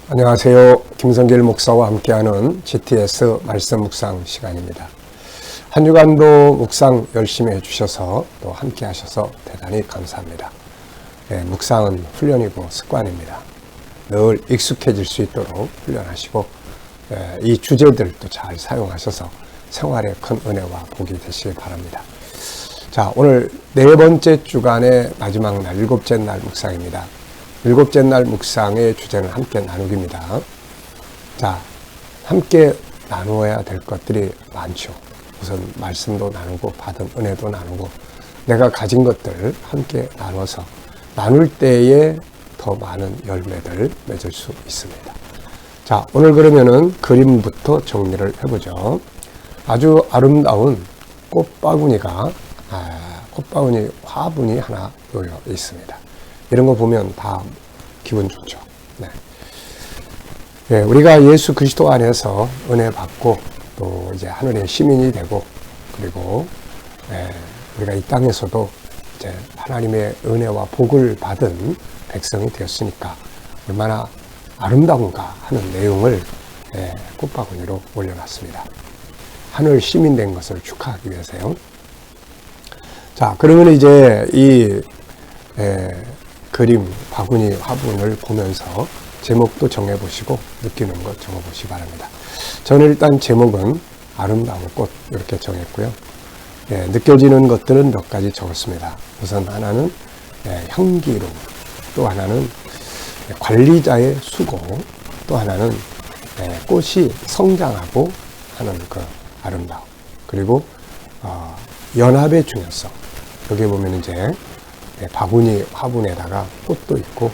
안녕하세요. 김성길 목사와 함께하는 GTS 말씀 묵상 시간입니다. 한 주간도 묵상 열심히 해주셔서 또 함께 하셔서 대단히 감사합니다. 묵상은 훈련이고 습관입니다. 늘 익숙해질 수 있도록 훈련하시고 이 주제들도 잘 사용하셔서 생활에 큰 은혜와 복이 되시기 바랍니다. 자, 오늘 네 번째 주간의 마지막 날, 일곱째 날 묵상입니다. 일곱째 날 묵상의 주제는 함께 나누기입니다. 자, 함께 나누어야 될 것들이 많죠. 우선 말씀도 나누고 받은 은혜도 나누고 내가 가진 것들 함께 나눠서 나눌 때에 더 많은 열매를 맺을 수 있습니다. 자, 오늘 그러면은 그림부터 정리를 해보죠. 아주 아름다운 꽃바구니 화분이 하나 놓여 있습니다. 이런 거 보면 다 기분 좋죠. 네. 우리가 예수 그리스도 안에서 은혜 받고 또 이제 하늘의 시민이 되고 그리고 우리가 이 땅에서도 이제 하나님의 은혜와 복을 받은 백성이 되었으니까 얼마나 아름다운가 하는 내용을 꽃바구니로 올려놨습니다. 하늘 시민 된 것을 축하하기 위해서요. 자, 그러면 이제 이 그림, 바구니, 화분을 보면서 제목도 정해보시고 느끼는 것 적어보시기 바랍니다. 저는 일단 제목은 아름다운 꽃 이렇게 정했고요. 느껴지는 것들은 몇 가지 적었습니다. 우선 하나는 향기로움, 또 하나는 관리자의 수고, 또 하나는 꽃이 성장하고 하는 그 아름다움, 그리고 연합의 중요성. 여기 보면 이제 바구니 화분에다가 꽃도 있고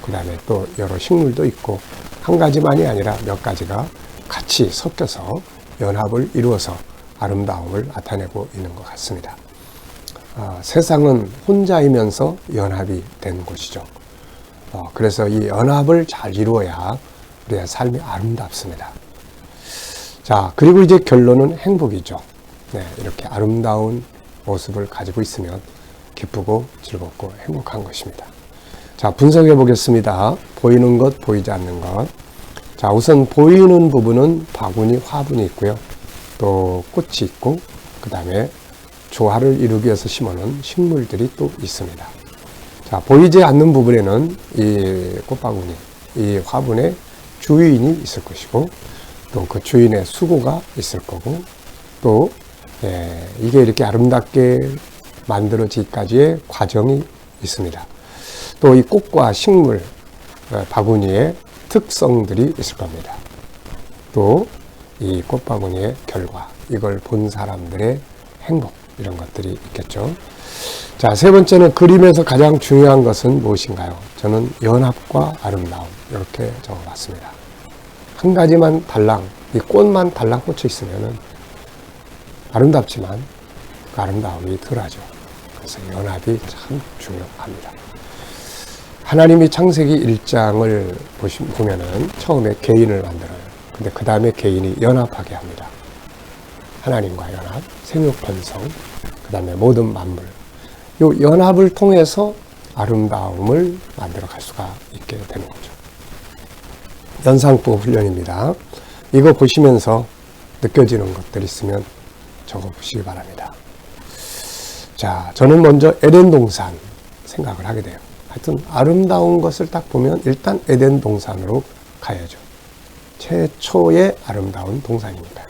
그 다음에 또 여러 식물도 있고 한 가지만이 아니라 몇 가지가 같이 섞여서 연합을 이루어서 아름다움을 나타내고 있는 것 같습니다. 세상은 혼자이면서 연합이 된 곳이죠. 그래서 이 연합을 잘 이루어야 우리의 삶이 아름답습니다. 자, 그리고 이제 결론은 행복이죠. 이렇게 아름다운 모습을 가지고 있으면 기쁘고 즐겁고 행복한 것입니다. 자, 분석해 보겠습니다. 보이는 것, 보이지 않는 것. 자, 우선 보이는 부분은 바구니, 화분이 있고요. 또 꽃이 있고, 그 다음에 조화를 이루기 위해서 심어놓은 식물들이 또 있습니다. 자, 보이지 않는 부분에는 이 꽃바구니, 이 화분에 주인이 있을 것이고, 또 그 주인의 수고가 있을 거고, 또 이게 이렇게 아름답게 만들어지기까지의 과정이 있습니다. 또 이 꽃과 식물, 바구니의 특성들이 있을 겁니다. 또 이 꽃바구니의 결과, 이걸 본 사람들의 행복, 이런 것들이 있겠죠. 자, 세 번째는 그림에서 가장 중요한 것은 무엇인가요? 저는 연합과 아름다움, 이렇게 적어봤습니다. 한 가지만 달랑, 이 꽃만 달랑 꽂혀 있으면은 아름답지만 그 아름다움이 덜하죠. 그래서 연합이 참 중요합니다. 하나님이 창세기 1장을 보면은 처음에 개인을 만들어요. 근데 그 다음에 개인이 연합하게 합니다. 하나님과 연합, 생육번성, 그 다음에 모든 만물. 이 연합을 통해서 아름다움을 만들어 갈 수가 있게 되는 거죠. 연상법 훈련입니다. 이거 보시면서 느껴지는 것들이 있으면 적어보시기 바랍니다. 자, 저는 먼저 에덴 동산 생각을 하게 돼요. 하여튼 아름다운 것을 딱 보면 일단 에덴 동산으로 가야죠. 최초의 아름다운 동산이니까요.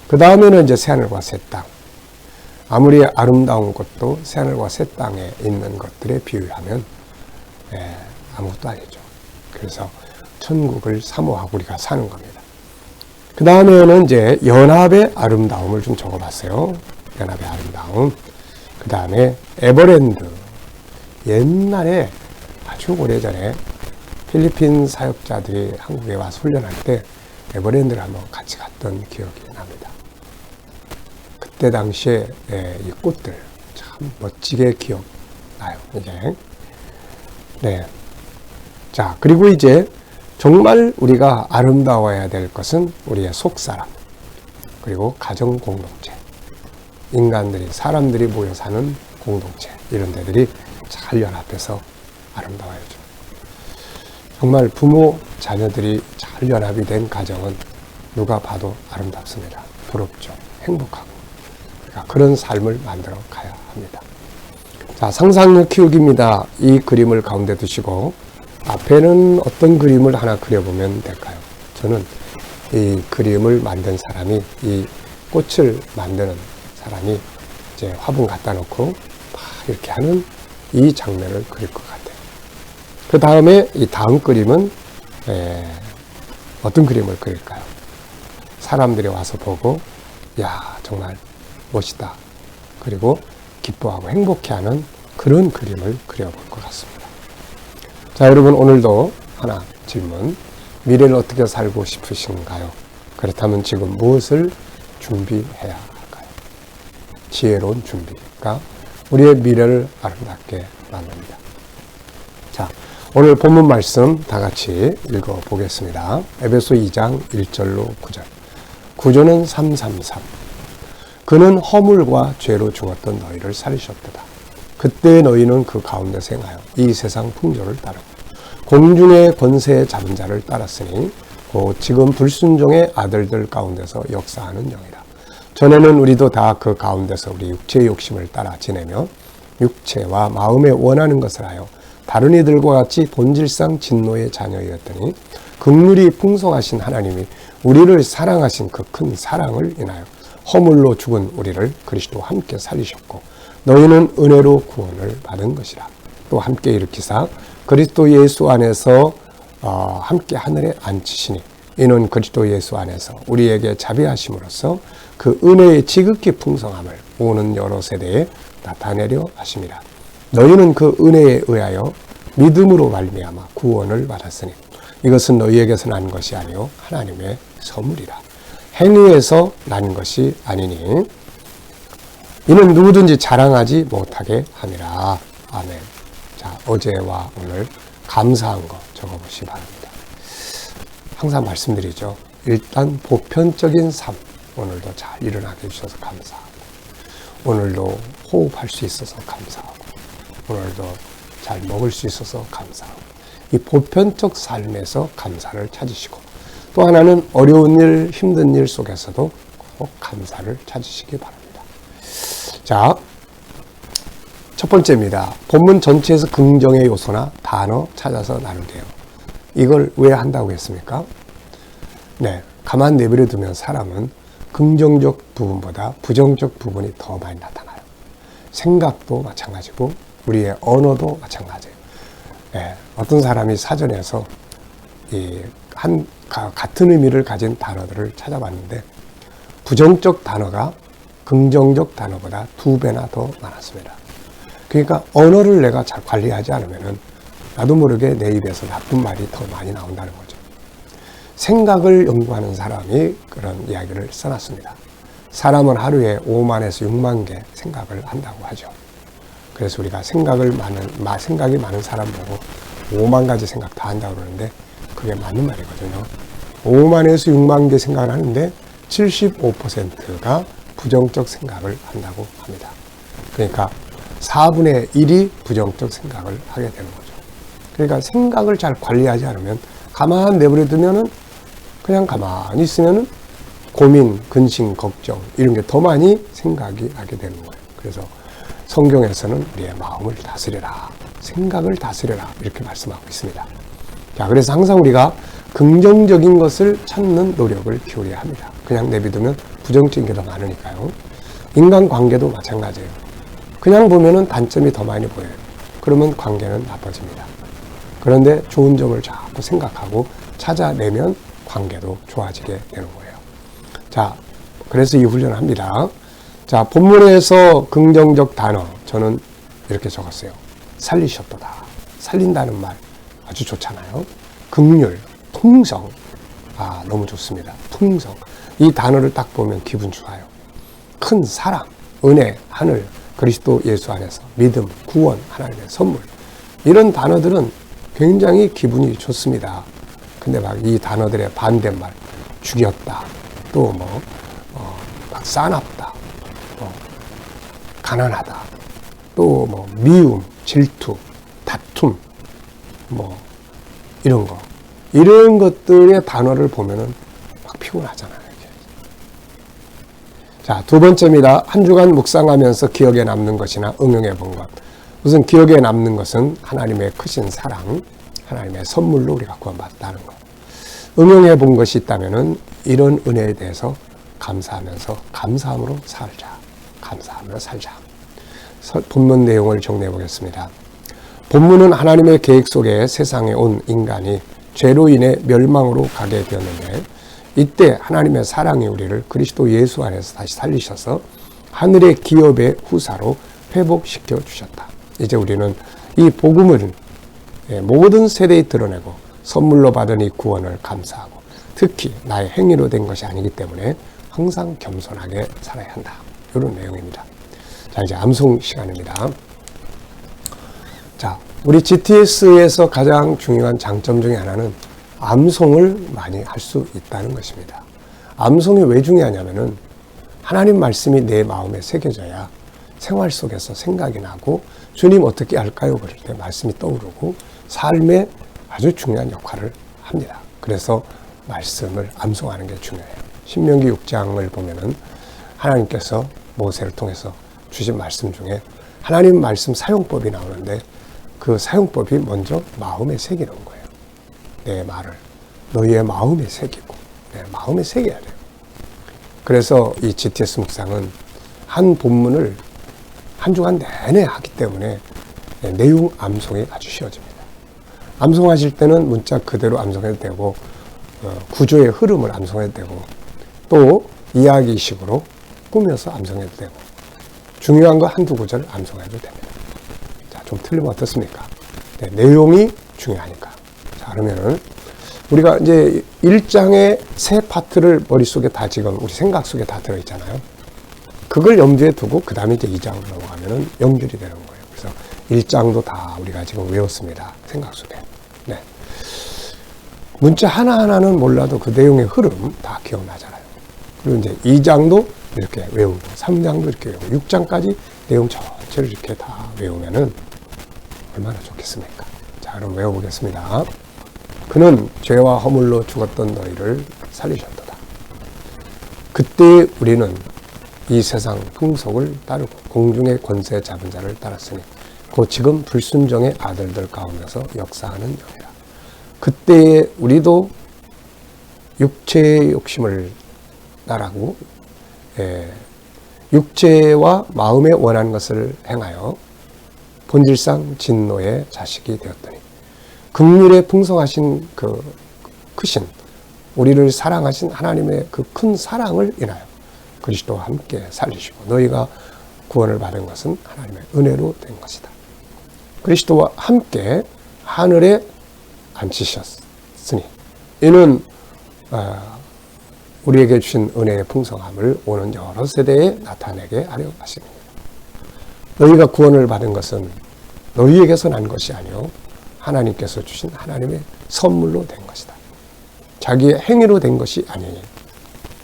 그 다음에는 이제 새하늘과 새 땅. 아무리 아름다운 것도 새하늘과 새 땅에 있는 것들에 비유하면 아무것도 아니죠. 그래서 천국을 사모하고 우리가 사는 겁니다. 그 다음에는 이제 연합의 아름다움을 좀 적어봤어요. 연합의 아름다움. 그 다음에 에버랜드. 옛날에 아주 오래전에 필리핀 사역자들이 한국에 와서 훈련할 때 에버랜드를 한번 같이 갔던 기억이 납니다. 그때 당시에 이 꽃들 참 멋지게 기억나요. 이게. 네. 자, 그리고 이제 정말 우리가 아름다워야 될 것은 우리의 속사람, 그리고 가정 공동체, 사람들이 모여 사는 공동체, 이런 데들이 잘 연합해서 아름다워야죠. 정말 부모, 자녀들이 잘 연합이 된 가정은 누가 봐도 아름답습니다. 부럽죠. 행복하고. 그러니까 그런 삶을 만들어 가야 합니다. 자, 상상력 키우기입니다. 이 그림을 가운데 두시고 앞에는 어떤 그림을 하나 그려보면 될까요? 저는 이 그림을 만든 사람이, 이 꽃을 만드는 사람이 이제 화분 갖다 놓고 막 이렇게 하는 이 장면을 그릴 것 같아요. 그 다음에 이 다음 그림은 어떤 그림을 그릴까요? 사람들이 와서 보고 야, 정말 멋있다. 그리고 기뻐하고 행복해하는 그런 그림을 그려볼 것 같습니다. 자, 여러분 오늘도 하나 질문. 미래를 어떻게 살고 싶으신가요? 그렇다면 지금 무엇을 준비해야 할까요? 지혜로운 준비가 우리의 미래를 아름답게 만듭니다. 자, 오늘 본문 말씀 다 같이 읽어보겠습니다. 에베소 2장 1절로 9절. 구조는 333. 그는 허물과 죄로 죽었던 너희를 살리셨도다. 그때 너희는 그 가운데서 행하여 이 세상 풍조를 따르고 공중의 권세에 잡은 자를 따랐으니 곧 지금 불순종의 아들들 가운데서 역사하는 영이라. 전에는 우리도 다 그 가운데서 우리 육체의 욕심을 따라 지내며 육체와 마음에 원하는 것을 하여 다른 이들과 같이 본질상 진노의 자녀이었더니 긍휼이 풍성하신 하나님이 우리를 사랑하신 그 큰 사랑을 인하여 허물로 죽은 우리를 그리스도와 함께 살리셨고 너희는 은혜로 구원을 받은 것이라. 또 함께 일으키사 그리스도 예수 안에서 함께 하늘에 앉히시니 이는 그리스도 예수 안에서 우리에게 자비하심으로써 그 은혜의 지극히 풍성함을 오는 여러 세대에 나타내려 하심이라. 너희는 그 은혜에 의하여 믿음으로 말미암아 구원을 받았으니 이것은 너희에게서 난 것이 아니요 하나님의 선물이라. 행위에서 난 것이 아니니 이는 누구든지 자랑하지 못하게 함이라. 아멘. 자, 어제와 오늘 감사한 거 적어보시기 바랍니다. 항상 말씀드리죠. 일단 보편적인 삶, 오늘도 잘 일어나게 해주셔서 감사하고 오늘도 호흡할 수 있어서 감사하고 오늘도 잘 먹을 수 있어서 감사하고 이 보편적 삶에서 감사를 찾으시고 또 하나는 어려운 일, 힘든 일 속에서도 꼭 감사를 찾으시기 바랍니다. 자, 첫 번째입니다. 본문 전체에서 긍정의 요소나 단어 찾아서 나누게요. 이걸 왜 한다고 했습니까? 네, 가만 내버려 두면 사람은 긍정적 부분보다 부정적 부분이 더 많이 나타나요. 생각도 마찬가지고 우리의 언어도 마찬가지예요. 네, 어떤 사람이 사전에서 같은 의미를 가진 단어들을 찾아봤는데 부정적 단어가 긍정적 단어보다 2배나 더 많았습니다. 그러니까 언어를 내가 잘 관리하지 않으면 나도 모르게 내 입에서 나쁜 말이 더 많이 나온다는 거죠. 생각을 연구하는 사람이 그런 이야기를 써놨습니다. 사람은 하루에 5만에서 6만 개 생각을 한다고 하죠. 그래서 우리가 생각이 많은 사람 보고 5만 가지 생각 다 한다고 그러는데 그게 맞는 말이거든요. 5만에서 6만 개 생각을 하는데 75%가 부정적 생각을 한다고 합니다. 그러니까 4분의 1이 부정적 생각을 하게 되는 거죠. 그러니까 생각을 잘 관리하지 않으면 가만 내버려 두면은 그냥 가만히 있으면은 고민, 근심, 걱정 이런 게 더 많이 생각이 나게 되는 거예요. 그래서 성경에서는 우리의 마음을 다스려라, 생각을 다스려라 이렇게 말씀하고 있습니다. 자, 그래서 항상 우리가 긍정적인 것을 찾는 노력을 기울여야 합니다. 그냥 내비두면 부정적인 게 더 많으니까요. 인간관계도 마찬가지예요. 그냥 보면은 단점이 더 많이 보여요. 그러면 관계는 나빠집니다. 그런데 좋은 점을 자꾸 생각하고 찾아내면 관계도 좋아지게 되는 거예요. 자, 그래서 이 훈련을 합니다. 자, 본문에서 긍정적 단어 저는 이렇게 적었어요. 살리셨도다. 살린다는 말 아주 좋잖아요. 긍휼, 풍성. 아, 너무 좋습니다. 풍성. 이 단어를 딱 보면 기분 좋아요. 큰 사랑, 은혜, 하늘, 그리스도 예수 안에서 믿음, 구원, 하나님의 선물. 이런 단어들은 굉장히 기분이 좋습니다. 근데 막 이 단어들의 반대말, 죽였다, 또 막 싸납다, 가난하다, 또 미움, 질투, 다툼, 이런 거. 이런 것들의 단어를 보면은 막 피곤하잖아요. 자, 두 번째입니다. 한 주간 묵상하면서 기억에 남는 것이나 응용해 본 것. 우선 기억에 남는 것은 하나님의 크신 사랑, 하나님의 선물로 우리가 구원받았다는 것. 응용해 본 것이 있다면은 이런 은혜에 대해서 감사하면서 감사함으로 살자. 감사하며 살자. 본문 내용을 정리해 보겠습니다. 본문은 하나님의 계획 속에 세상에 온 인간이 죄로 인해 멸망으로 가게 되었는데 이때 하나님의 사랑이 우리를 그리스도 예수 안에서 다시 살리셔서 하늘의 기업의 후사로 회복시켜 주셨다. 이제 우리는 이 복음을 모든 세대에 드러내고 선물로 받은 이 구원을 감사하고 특히 나의 행위로 된 것이 아니기 때문에 항상 겸손하게 살아야 한다. 이런 내용입니다. 자, 이제 암송 시간입니다. 자, 우리 GTS에서 가장 중요한 장점 중에 하나는 암송을 많이 할 수 있다는 것입니다. 암송이 왜 중요하냐면은 하나님 말씀이 내 마음에 새겨져야 생활 속에서 생각이 나고 주님 어떻게 할까요? 그럴 때 말씀이 떠오르고 삶에 아주 중요한 역할을 합니다. 그래서 말씀을 암송하는 게 중요해요. 신명기 6장을 보면은 하나님께서 모세를 통해서 주신 말씀 중에 하나님 말씀 사용법이 나오는데 그 사용법이 먼저 마음에 새기는 거예요. 내 말을 너희의 마음에 새기고 내 마음에 새겨야 돼요. 그래서 이 GTS 묵상은 한 본문을 한 주간 내내 하기 때문에 내용 암송이 아주 쉬워집니다. 암송하실 때는 문자 그대로 암송해도 되고 구조의 흐름을 암송해도 되고 또 이야기식으로 꾸며서 암송해도 되고 중요한 거 한두 구절 암송해도 됩니다. 자, 좀 틀리면 어떻습니까? 네, 내용이 중요하니까. 자, 그러면은 우리가 이제 1장의 세 파트를 머릿속에 다 지금 우리 생각 속에 다 들어있잖아요. 그걸 염두에 두고 그 다음에 이제 2장으로 넘어가면은 연결이 되는 거예요. 그래서 1장도 다 우리가 지금 외웠습니다. 생각 속에. 네. 문자 하나하나는 몰라도 그 내용의 흐름 다 기억나잖아요. 그리고 이제 2장도 이렇게 외우고 3장도 이렇게 외우고 6장까지 내용 전체를 이렇게 다 외우면은 얼마나 좋겠습니까? 자, 그럼 외워보겠습니다. 그는 죄와 허물로 죽었던 너희를 살리셨도다. 그때 우리는 이 세상 풍속을 따르고 공중의 권세 잡은 자를 따랐으니 곧 지금 불순종의 아들들 가운데서 역사하는 영이라. 그때에 우리도 육체의 욕심을 따라고 육체와 마음에 원하는 것을 행하여 본질상 진노의 자식이 되었더니 긍휼에 풍성하신 그 크신 우리를 사랑하신 하나님의 그 큰 사랑을 인하여 그리스도와 함께 살리시고 너희가 구원을 받은 것은 하나님의 은혜로 된 것이다. 그리스도와 함께 하늘에 앉히셨으니 이는 우리에게 주신 은혜의 풍성함을 오는 여러 세대에 나타내게 하려 하십니다. 너희가 구원을 받은 것은 너희에게서 난 것이 아니요 하나님께서 주신 하나님의 선물로 된 것이다. 자기의 행위로 된 것이 아니니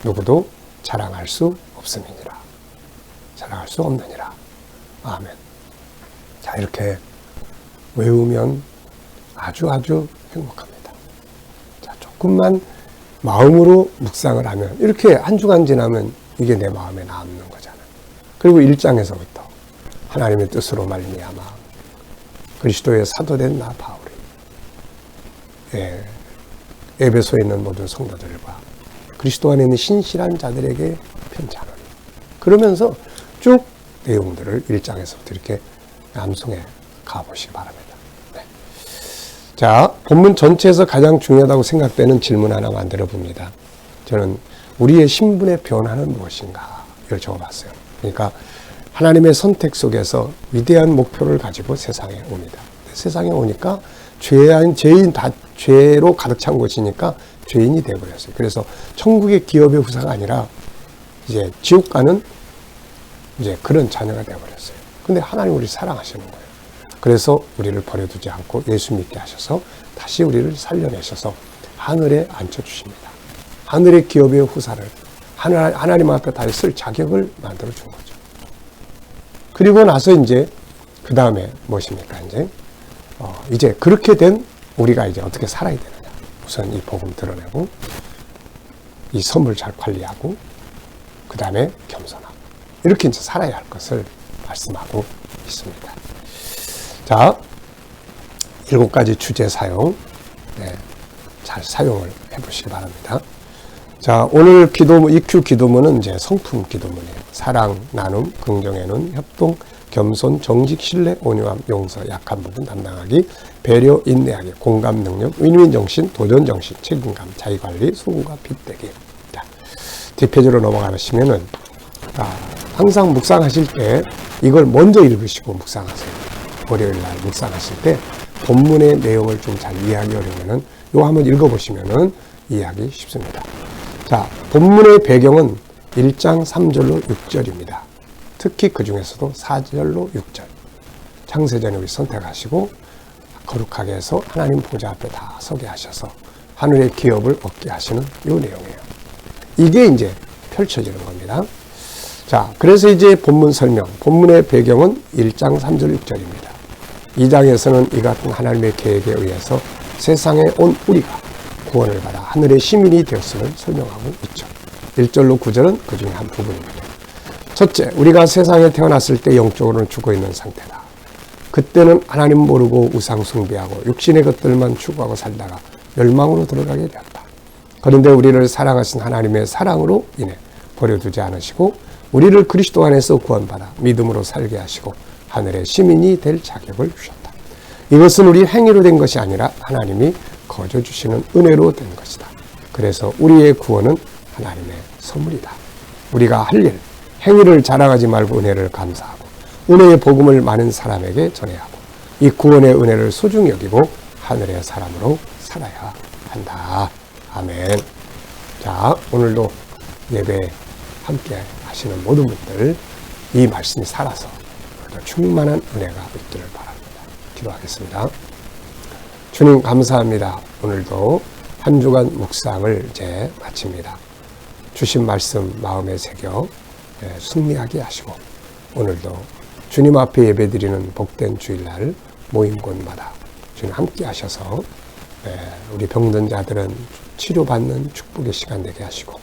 누구도 자랑할 수 없음이니라. 자랑할 수 없느니라. 아멘. 자, 이렇게 외우면 아주 행복합니다. 자, 조금만 마음으로 묵상을 하면 이렇게 한 주간 지나면 이게 내 마음에 남는 거잖아요. 그리고 1장에서부터 하나님의 뜻으로 말미암아 그리스도의 사도된 나 바울이 에베소에 있는 모든 성도들과 그리스도 안에 있는 신실한 자들에게 편지하노니 그러면서 쭉 내용들을 1장에서부터 이렇게 암송해 가보시기 바랍니다. 네. 자, 본문 전체에서 가장 중요하다고 생각되는 질문 하나 만들어 봅니다. 저는 우리의 신분의 변화는 무엇인가 이걸 적어봤어요. 그러니까 하나님의 선택 속에서 위대한 목표를 가지고 세상에 옵니다. 세상에 오니까 죄인 다 죄로 가득 찬 곳이니까 죄인이 되어버렸어요. 그래서 천국의 기업의 후사가 아니라 이제 지옥 가는 이제 그런 자녀가 되어버렸어요. 근데 하나님 우리를 사랑하시는 거예요. 그래서 우리를 버려두지 않고 예수 믿게 하셔서 다시 우리를 살려내셔서 하늘에 앉혀주십니다. 하늘의 기업의 후사를 하나님 앞에 다시 쓸 자격을 만들어 준 거죠. 그리고 나서 이제 그 다음에 무엇입니까? 이제 그렇게 된 우리가 이제 어떻게 살아야 되느냐? 우선 이 복음 드러내고 이 선물 잘 관리하고 그 다음에 겸손하고 이렇게 이제 살아야 할 것을 말씀하고 있습니다. 자, 7가지 주제 사용, 잘 사용을 해보시기 바랍니다. 자, 오늘 기도, EQ 기도문은 이제 성품 기도문이에요. 사랑, 나눔, 긍정의 눈, 협동, 겸손, 정직, 신뢰, 온유함, 용서, 약한 부분 담당하기, 배려, 인내하기, 공감 능력, 윈윈 정신, 도전 정신, 책임감, 자기관리, 수고가 빗대기. 자, 뒷페이지로 넘어가시면은 항상 묵상하실 때 이걸 먼저 읽으시고 묵상하세요. 월요일 날 묵상하실 때 본문의 내용을 좀 잘 이해하기 어려우면은 요 한번 읽어보시면은 이해하기 쉽습니다. 자, 본문의 배경은 1장 3절로 6절입니다. 특히 그 중에서도 4절로 6절. 창세전에 우리 선택하시고 거룩하게 해서 하나님 보좌 앞에 다 서게 하셔서 하늘의 기업을 얻게 하시는 이 내용이에요. 이게 이제 펼쳐지는 겁니다. 자, 그래서 이제 본문 설명, 본문의 배경은 1장 3절 6절입니다. 2장에서는 이 같은 하나님의 계획에 의해서 세상에 온 우리가 구원을 받아 하늘의 시민이 되었음을 설명하고 있죠. 1절로 9절은 그 중에 한 부분입니다. 첫째, 우리가 세상에 태어났을 때 영적으로는 죽어있는 상태다. 그때는 하나님 모르고 우상 숭배하고 육신의 것들만 추구하고 살다가 멸망으로 들어가게 되었다. 그런데 우리를 사랑하신 하나님의 사랑으로 인해 버려두지 않으시고 우리를 그리스도 안에서 구원받아 믿음으로 살게 하시고 하늘의 시민이 될 자격을 주셨다. 이것은 우리 행위로 된 것이 아니라 하나님이 거저 주시는 은혜로 된 것이다. 그래서 우리의 구원은 하나님의 선물이다. 우리가 할 일, 행위를 자랑하지 말고 은혜를 감사하고 은혜의 복음을 많은 사람에게 전해야 하고 이 구원의 은혜를 소중히 여기고 하늘의 사람으로 살아야 한다. 아멘. 자, 오늘도 예배 함께 하시는 모든 분들 이 말씀이 살아서 충만한 은혜가 있기를 바랍니다. 기도하겠습니다. 주님 감사합니다. 오늘도 한 주간 묵상을 이제 마칩니다. 주신 말씀 마음에 새겨 승리하게 하시고 오늘도 주님 앞에 예배드리는 복된 주일날 모임 곳마다 주님 함께 하셔서 우리 병든 자들은 치료받는 축복의 시간 되게 하시고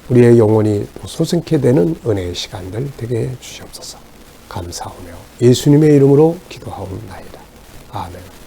우리의 영혼이 소생케 되는 은혜의 시간들 되게 해 주시옵소서. 감사하며 예수님의 이름으로 기도하옵나이다. 아멘.